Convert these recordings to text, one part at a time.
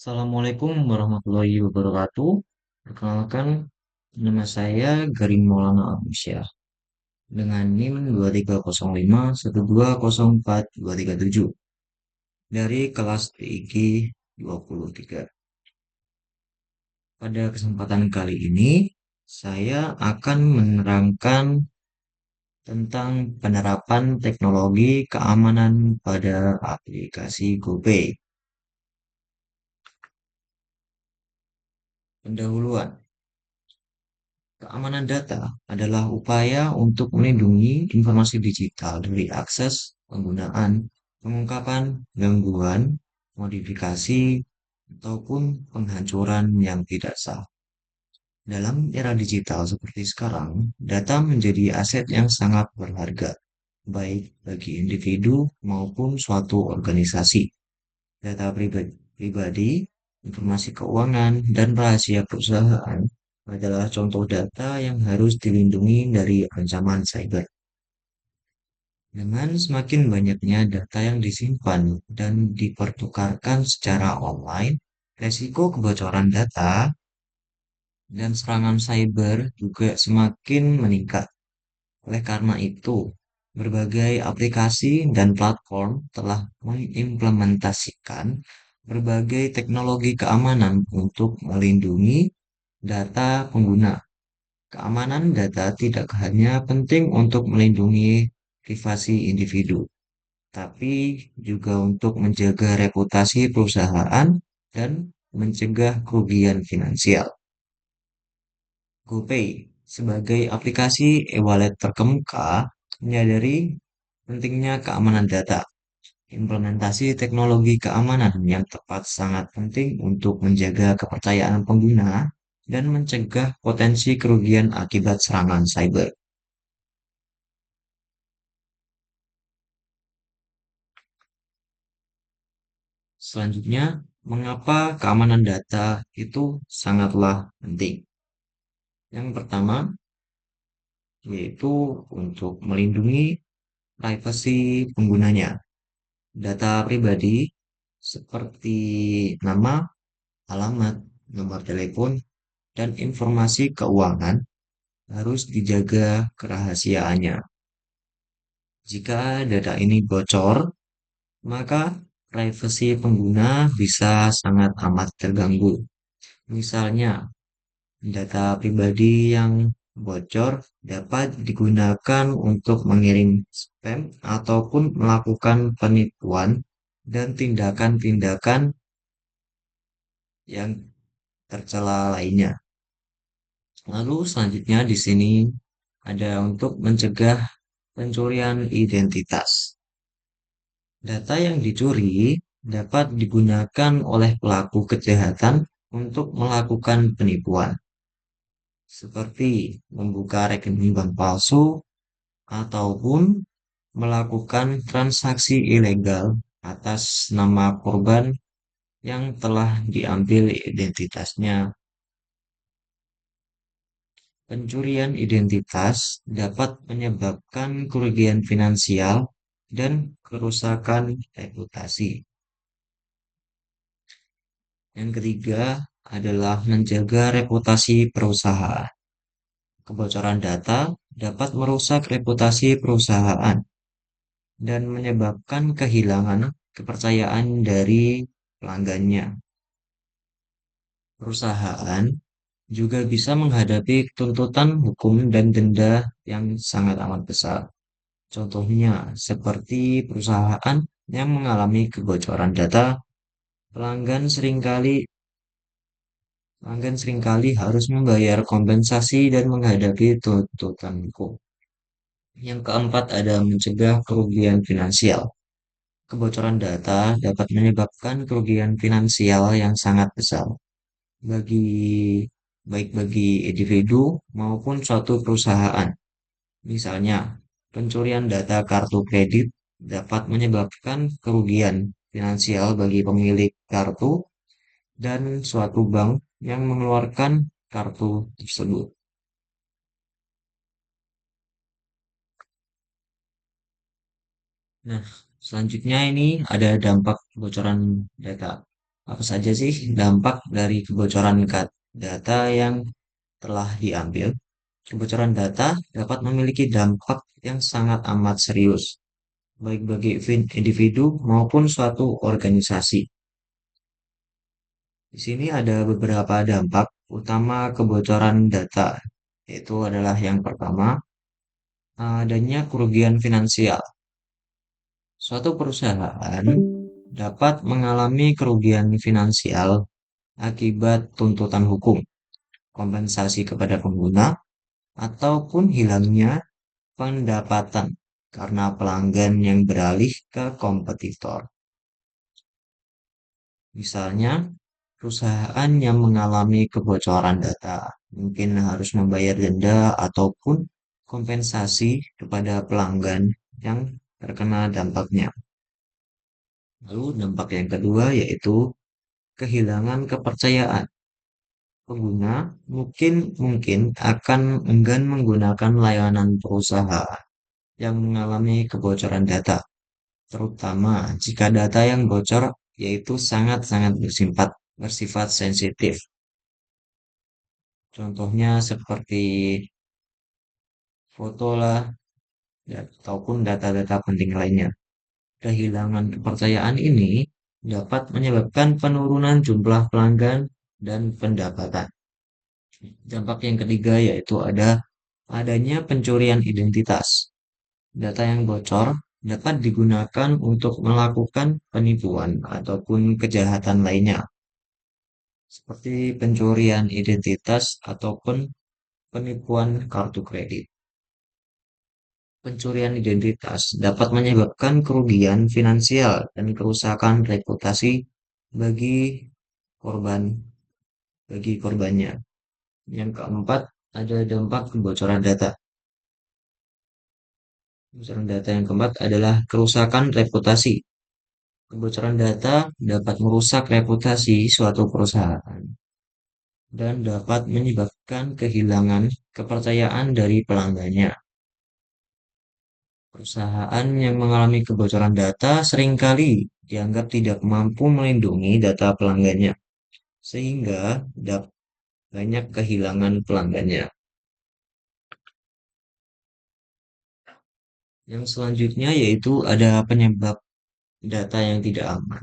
Assalamualaikum warahmatullahi wabarakatuh. Perkenalkan, nama saya Garin Maulana Alfisyah dengan NIM 2305 1204237 dari kelas TIG 23. Pada kesempatan kali ini, saya akan menerangkan tentang penerapan teknologi keamanan pada aplikasi GoPay. Pendahuluan. Keamanan data adalah upaya untuk melindungi informasi digital dari akses, penggunaan, pengungkapan, gangguan, modifikasi, ataupun penghancuran yang tidak sah. Dalam era digital seperti sekarang, data menjadi aset yang sangat berharga, baik bagi individu maupun suatu organisasi. Data pribadi, informasi keuangan, dan rahasia perusahaan adalah contoh data yang harus dilindungi dari ancaman cyber. Dengan semakin banyaknya data yang disimpan dan dipertukarkan secara online, resiko kebocoran data dan serangan cyber juga semakin meningkat. Oleh karena itu, berbagai aplikasi dan platform telah mengimplementasikan berbagai teknologi keamanan untuk melindungi data pengguna. Keamanan data tidak hanya penting untuk melindungi privasi individu, tapi juga untuk menjaga reputasi perusahaan dan mencegah kerugian finansial. GoPay sebagai aplikasi e-wallet terkemuka menyadari pentingnya keamanan data. Implementasi teknologi keamanan yang tepat sangat penting untuk menjaga kepercayaan pengguna dan mencegah potensi kerugian akibat serangan cyber. Selanjutnya, mengapa keamanan data itu sangatlah penting? Yang pertama, yaitu untuk melindungi privasi penggunanya. Data pribadi seperti nama, alamat, nomor telepon, dan informasi keuangan harus dijaga kerahasiaannya. Jika data ini bocor, maka privasi pengguna bisa sangat amat terganggu. Misalnya, data pribadi yang bocor dapat digunakan untuk mengirim spam ataupun melakukan penipuan dan tindakan-tindakan yang tercela lainnya. Lalu selanjutnya di sini ada untuk mencegah pencurian identitas. Data yang dicuri dapat digunakan oleh pelaku kejahatan untuk melakukan penipuan, seperti membuka rekening bank palsu ataupun melakukan transaksi ilegal atas nama korban yang telah diambil identitasnya. Pencurian identitas dapat menyebabkan kerugian finansial dan kerusakan reputasi. Yang ketiga adalah menjaga reputasi perusahaan. Kebocoran data dapat merusak reputasi perusahaan dan menyebabkan kehilangan kepercayaan dari pelanggannya. Perusahaan juga bisa menghadapi tuntutan hukum dan denda yang sangat amat besar. Contohnya, seperti perusahaan yang mengalami kebocoran data, pelanggan seringkali pelanggan seringkali harus membayar kompensasi dan menghadapi tuntutan hukum. Yang keempat ada mencegah kerugian finansial. Kebocoran data dapat menyebabkan kerugian finansial yang sangat besar bagi baik bagi individu maupun suatu perusahaan. Misalnya, pencurian data kartu kredit dapat menyebabkan kerugian finansial bagi pemilik kartu dan suatu bank yang mengeluarkan kartu tersebut. Nah, selanjutnya ini ada dampak kebocoran data. Apa saja sih dampak dari kebocoran data yang telah diambil? Kebocoran data dapat memiliki dampak yang sangat amat serius, baik bagi individu maupun suatu organisasi. Di sini ada beberapa dampak utama kebocoran data, yaitu adalah yang pertama, adanya kerugian finansial. Suatu perusahaan dapat mengalami kerugian finansial akibat tuntutan hukum, kompensasi kepada pengguna, ataupun hilangnya pendapatan karena pelanggan yang beralih ke kompetitor. Misalnya, perusahaan yang mengalami kebocoran data mungkin harus membayar denda ataupun kompensasi kepada pelanggan yang terkena dampaknya. Lalu dampak yang kedua yaitu kehilangan kepercayaan. Pengguna mungkin mungkin akan enggan menggunakan layanan perusahaan yang mengalami kebocoran data, terutama jika data yang bocor yaitu sangat-sangat bersifat sensitif. Contohnya seperti foto lah, ataupun data-data penting lainnya. Kehilangan kepercayaan ini dapat menyebabkan penurunan jumlah pelanggan dan pendapatan. Dampak yang ketiga yaitu adanya pencurian identitas. Data yang bocor dapat digunakan untuk melakukan penipuan ataupun kejahatan lainnya, seperti pencurian identitas ataupun penipuan kartu kredit. Pencurian identitas dapat menyebabkan kerugian finansial dan kerusakan reputasi bagi korban bagi korbannya. Yang keempat, ada dampak kebocoran data. Kebocoran data yang keempat adalah kerusakan reputasi. Kebocoran data dapat merusak reputasi suatu perusahaan dan dapat menyebabkan kehilangan kepercayaan dari pelanggannya. Perusahaan yang mengalami kebocoran data seringkali dianggap tidak mampu melindungi data pelanggannya, sehingga banyak kehilangan pelanggannya. Yang selanjutnya yaitu ada penyebab data yang tidak aman.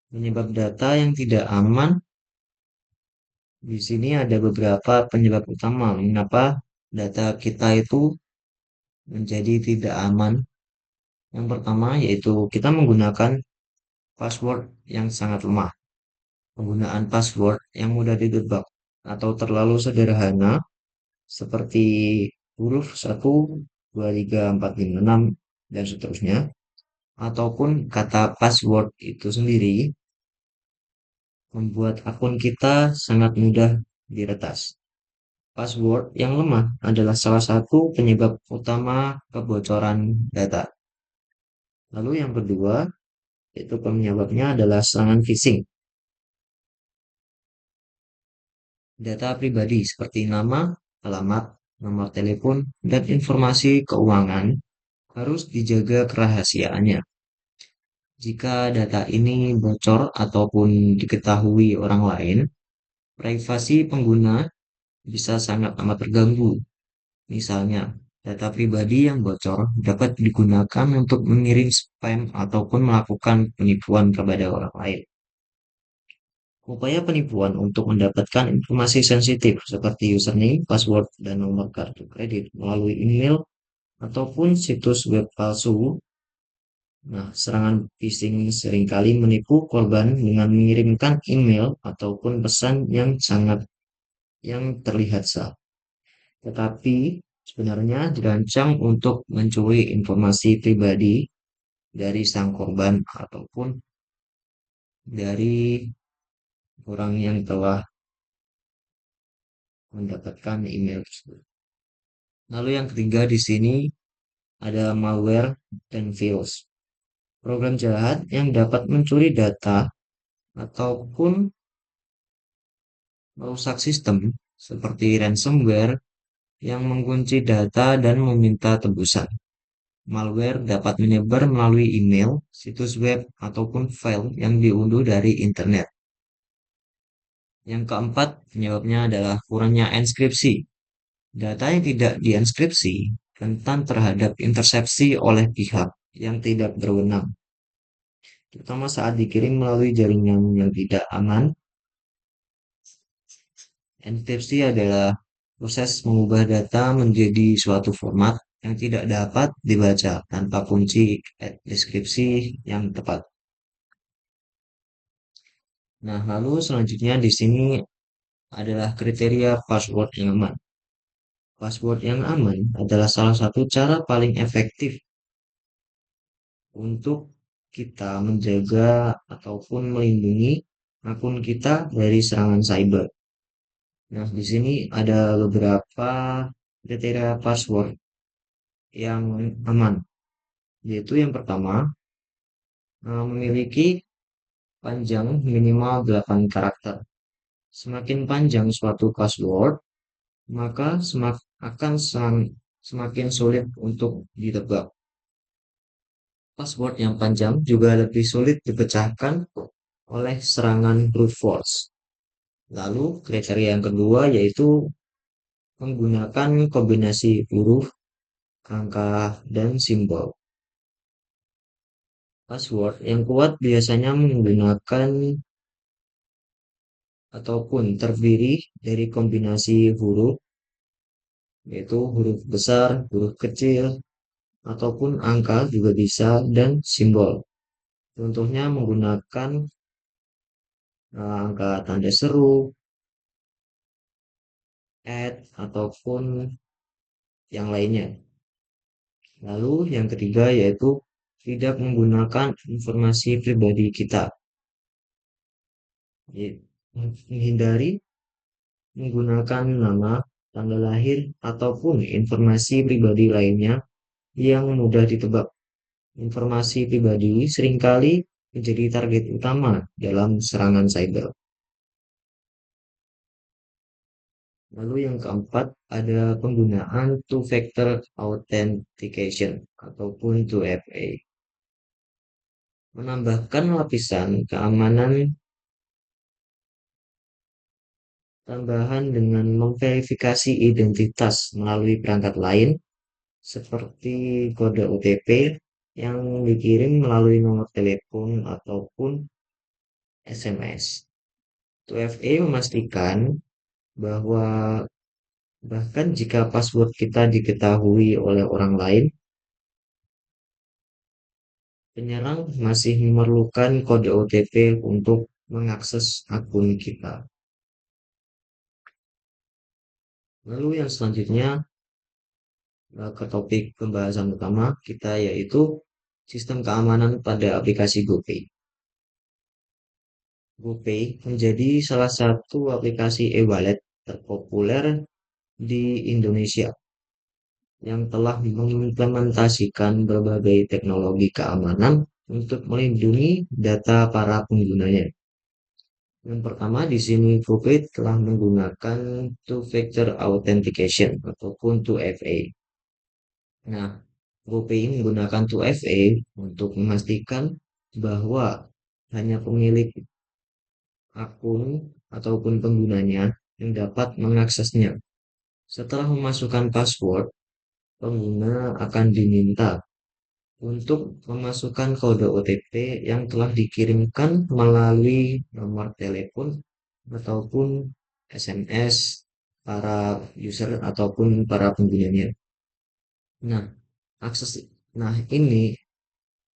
Penyebab data yang tidak aman, di sini ada beberapa penyebab utama mengapa data kita itu menjadi tidak aman. Yang pertama yaitu kita menggunakan password yang sangat lemah. Penggunaan password yang mudah ditebak atau terlalu sederhana seperti huruf 1, 2, 3, 4, 5, 6 dan seterusnya, ataupun kata password itu sendiri membuat akun kita sangat mudah diretas. Password yang lemah adalah salah satu penyebab utama kebocoran data. Lalu yang kedua, itu penyebabnya adalah serangan phishing. Data pribadi seperti nama, alamat, nomor telepon, dan informasi keuangan harus dijaga kerahasiaannya. Jika data ini bocor ataupun diketahui orang lain, privasi pengguna bisa sangat amat terganggu. Misalnya, data pribadi yang bocor dapat digunakan untuk mengirim spam ataupun melakukan penipuan kepada orang lain. Upaya penipuan untuk mendapatkan informasi sensitif seperti username, password, dan nomor kartu kredit melalui email ataupun situs web palsu. Nah, serangan phishing seringkali menipu korban dengan mengirimkan email ataupun pesan yang terlihat sah. Tetapi sebenarnya dirancang untuk mencuri informasi pribadi dari sang korban ataupun dari orang yang telah mendapatkan email tersebut. Lalu yang ketiga di sini ada malware dan virus. Program jahat yang dapat mencuri data ataupun merusak sistem seperti ransomware yang mengunci data dan meminta tebusan. Malware dapat menyebar melalui email, situs web, ataupun file yang diunduh dari internet. Yang keempat, penyebabnya adalah kurangnya enskripsi. Data yang tidak dienskripsi rentan terhadap intersepsi oleh pihak yang tidak berwenang, terutama saat dikirim melalui jaringan yang tidak aman. Enkripsi adalah proses mengubah data menjadi suatu format yang tidak dapat dibaca tanpa kunci deskripsi yang tepat. Nah, lalu selanjutnya di sini adalah kriteria password yang aman. Password yang aman adalah salah satu cara paling efektif untuk kita menjaga ataupun melindungi akun kita dari serangan cyber. Nah, di sini ada beberapa kriteria password yang aman, yaitu yang pertama, memiliki panjang minimal 8 karakter. Semakin panjang suatu password, maka akan semakin sulit untuk ditebak. Password yang panjang juga lebih sulit dipecahkan oleh serangan brute force. Lalu kriteria yang kedua yaitu menggunakan kombinasi huruf, angka, dan simbol. Password yang kuat biasanya menggunakan ataupun terdiri dari kombinasi huruf, yaitu huruf besar, huruf kecil, ataupun angka juga bisa, dan simbol. Contohnya menggunakan angka tanda seru, ataupun yang lainnya. Lalu yang ketiga yaitu tidak menggunakan informasi pribadi kita. Menghindari menggunakan nama, tanggal lahir, ataupun informasi pribadi lainnya yang mudah ditebak. Informasi pribadi seringkali menjadi target utama dalam serangan cyber. Lalu yang keempat ada penggunaan two-factor authentication ataupun 2FA. Menambahkan lapisan keamanan tambahan dengan memverifikasi identitas melalui perangkat lain seperti kode OTP yang dikirim melalui nomor telepon ataupun SMS. 2FA memastikan bahwa bahkan jika password kita diketahui oleh orang lain, penyerang masih memerlukan kode OTP untuk mengakses akun kita. Lalu yang selanjutnya ke topik pembahasan utama kita yaitu sistem keamanan pada aplikasi GoPay. GoPay menjadi salah satu aplikasi e-wallet terpopuler di Indonesia yang telah mengimplementasikan berbagai teknologi keamanan untuk melindungi data para penggunanya. Yang pertama di sini GoPay telah menggunakan two-factor authentication ataupun 2FA. Nah, GoPay menggunakan 2FA untuk memastikan bahwa hanya pemilik akun ataupun penggunanya yang dapat mengaksesnya. Setelah memasukkan password, pengguna akan diminta untuk memasukkan kode OTP yang telah dikirimkan melalui nomor telepon ataupun SMS para user ataupun para penggunanya. Nah, akses ini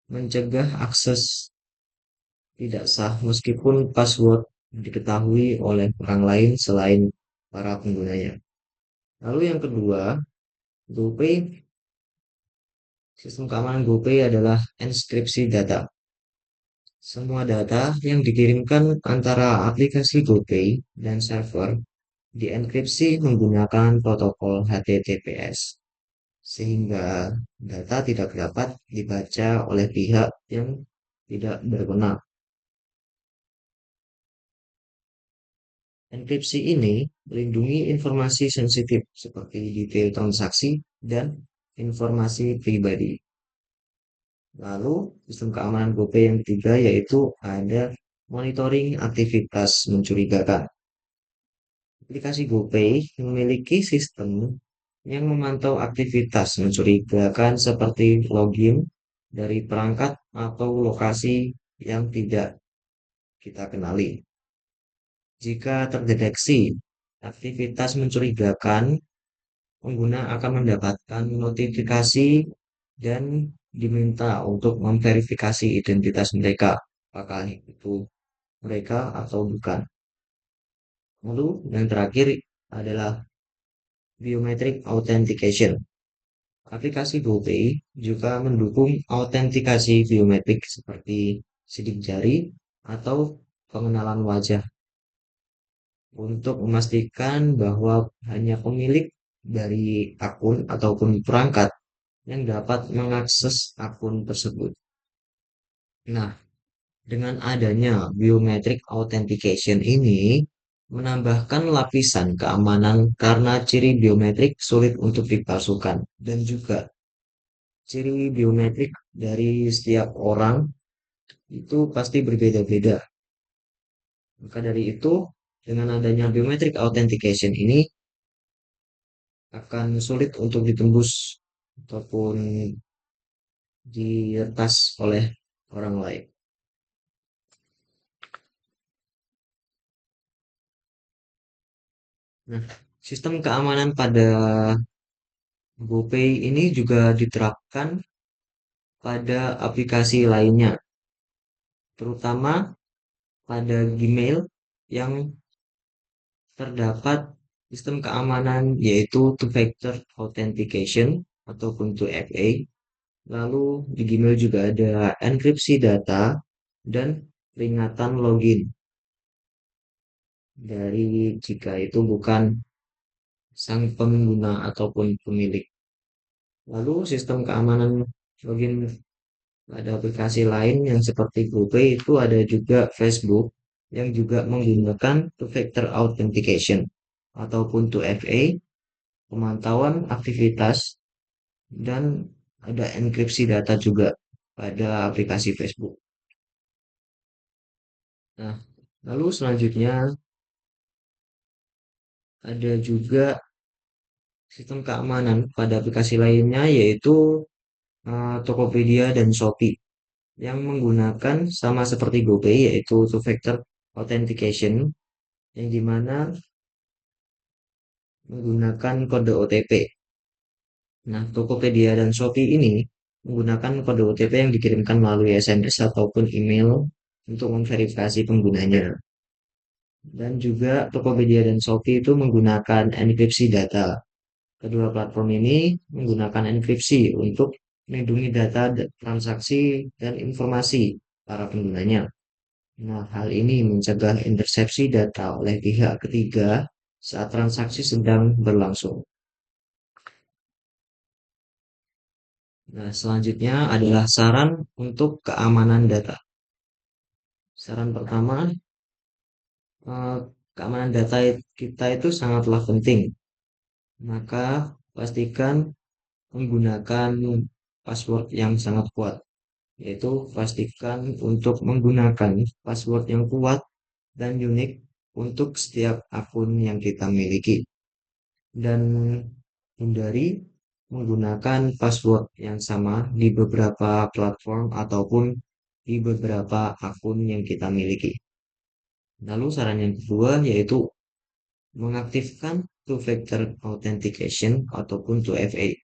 mencegah akses tidak sah meskipun password diketahui oleh orang lain selain para penggunanya. Lalu yang kedua, GoPay, sistem keamanan GoPay adalah enskripsi data. Semua data yang dikirimkan antara aplikasi GoPay dan server dienkripsi menggunakan protokol HTTPS, sehingga data tidak dapat dibaca oleh pihak yang tidak berwenang. Enkripsi ini melindungi informasi sensitif seperti detail transaksi dan informasi pribadi. Lalu sistem keamanan GoPay yang ketiga yaitu ada monitoring aktivitas mencurigakan. Aplikasi GoPay memiliki sistem yang memantau aktivitas mencurigakan seperti login dari perangkat atau lokasi yang tidak kita kenali. Jika terdeteksi aktivitas mencurigakan, pengguna akan mendapatkan notifikasi dan diminta untuk memverifikasi identitas mereka, apakah itu mereka atau bukan. Lalu yang terakhir adalah biometric authentication. Aplikasi GoPay juga mendukung autentikasi biometrik seperti sidik jari atau pengenalan wajah untuk memastikan bahwa hanya pemilik dari akun ataupun perangkat yang dapat mengakses akun tersebut. Nah, dengan adanya biometric authentication ini menambahkan lapisan keamanan karena ciri biometrik sulit untuk dipalsukan dan juga ciri biometrik dari setiap orang itu pasti berbeda-beda. Maka dari itu, dengan adanya biometric authentication ini akan sulit untuk ditembus ataupun diretas oleh orang lain. Nah, sistem keamanan pada GoPay ini juga diterapkan pada aplikasi lainnya, terutama pada Gmail yang terdapat sistem keamanan yaitu two-factor authentication ataupun 2FA. Lalu di Gmail juga ada enkripsi data dan peringatan login dari jika itu bukan sang pengguna ataupun pemilik. Lalu sistem keamanan login pada aplikasi lain yang seperti GoPay itu ada juga Facebook yang juga menggunakan two-factor authentication ataupun 2FA, pemantauan aktivitas, dan ada enkripsi data juga pada aplikasi Facebook. Nah, lalu selanjutnya ada juga sistem keamanan pada aplikasi lainnya yaitu Tokopedia dan Shopee yang menggunakan sama seperti GoPay yaitu two-factor authentication yang dimana menggunakan kode OTP. Nah, Tokopedia dan Shopee ini menggunakan kode OTP yang dikirimkan melalui SMS ataupun email untuk memverifikasi penggunanya. Dan juga Tokopedia dan Shopee itu menggunakan enkripsi data. Kedua platform ini menggunakan enkripsi untuk melindungi data transaksi dan informasi para penggunanya. Nah, hal ini mencegah intersepsi data oleh pihak ketiga saat transaksi sedang berlangsung. Nah, selanjutnya adalah saran untuk keamanan data. Saran pertama, eh, keamanan data kita itu sangatlah penting. Maka pastikan menggunakan password yang sangat kuat, yaitu pastikan untuk menggunakan password yang kuat dan unik untuk setiap akun yang kita miliki. Dan hindari menggunakan password yang sama di beberapa platform ataupun di beberapa akun yang kita miliki. Lalu saran yang kedua yaitu mengaktifkan two-factor authentication ataupun 2FA.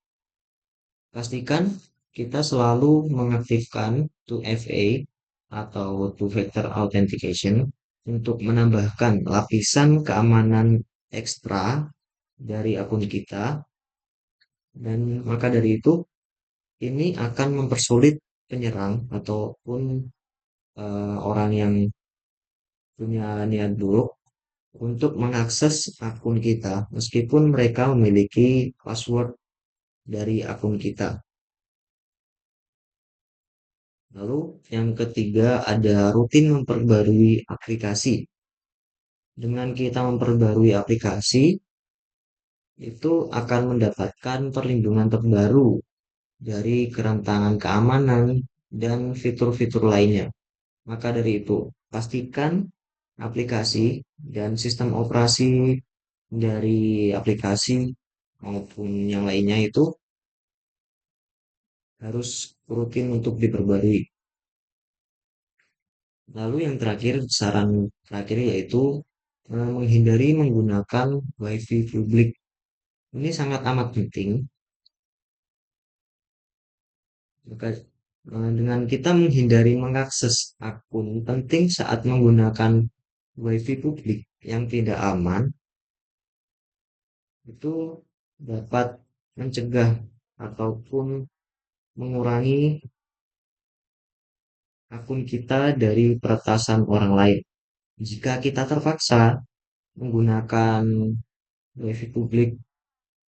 Pastikan kita selalu mengaktifkan 2FA atau two-factor authentication untuk menambahkan lapisan keamanan ekstra dari akun kita dan maka dari itu ini akan mempersulit penyerang ataupun orang yang punya niat buruk untuk mengakses akun kita meskipun mereka memiliki password dari akun kita. Lalu yang ketiga ada rutin memperbarui aplikasi. Dengan kita memperbarui aplikasi, itu akan mendapatkan perlindungan terbaru dari kerentanan keamanan dan fitur-fitur lainnya. Maka dari itu, pastikan aplikasi dan sistem operasi dari aplikasi maupun yang lainnya itu harus rutin untuk diperbarui. Lalu yang terakhir, saran terakhir yaitu menghindari menggunakan WiFi publik. Ini sangat amat penting. Maka dengan kita menghindari mengakses akun penting saat menggunakan WiFi publik yang tidak aman, itu dapat mencegah ataupun mengurangi akun kita dari peretasan orang lain. Jika kita terpaksa menggunakan WiFi publik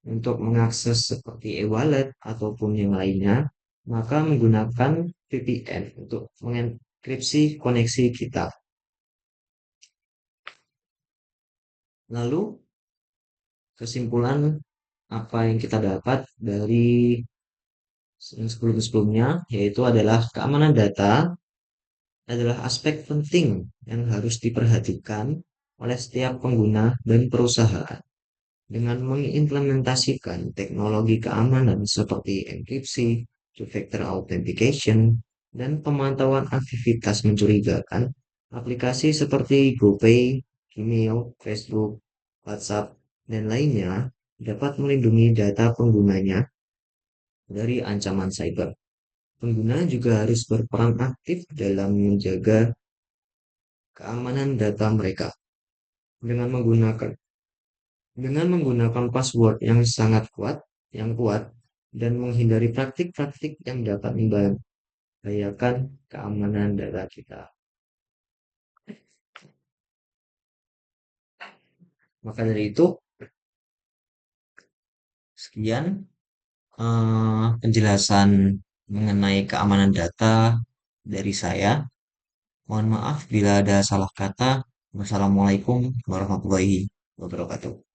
untuk mengakses seperti e-wallet ataupun yang lainnya, maka menggunakan VPN untuk mengenkripsi koneksi kita. Lalu, kesimpulan apa yang kita dapat dari sebelum-sebelumnya, yaitu adalah keamanan data adalah aspek penting yang harus diperhatikan oleh setiap pengguna dan perusahaan. Dengan mengimplementasikan teknologi keamanan seperti enkripsi, two-factor authentication, dan pemantauan aktivitas mencurigakan, aplikasi seperti GoPay, Gmail, Facebook, WhatsApp, dan lainnya dapat melindungi data penggunanya dari ancaman cyber. Pengguna juga harus berperan aktif dalam menjaga keamanan data mereka dengan menggunakan password yang sangat kuat, yang kuat, dan menghindari praktik-praktik yang dapat membahayakan keamanan data kita. Maka dari itu, sekian penjelasan mengenai keamanan data dari saya. Mohon maaf bila ada salah kata. Wassalamualaikum warahmatullahi wabarakatuh.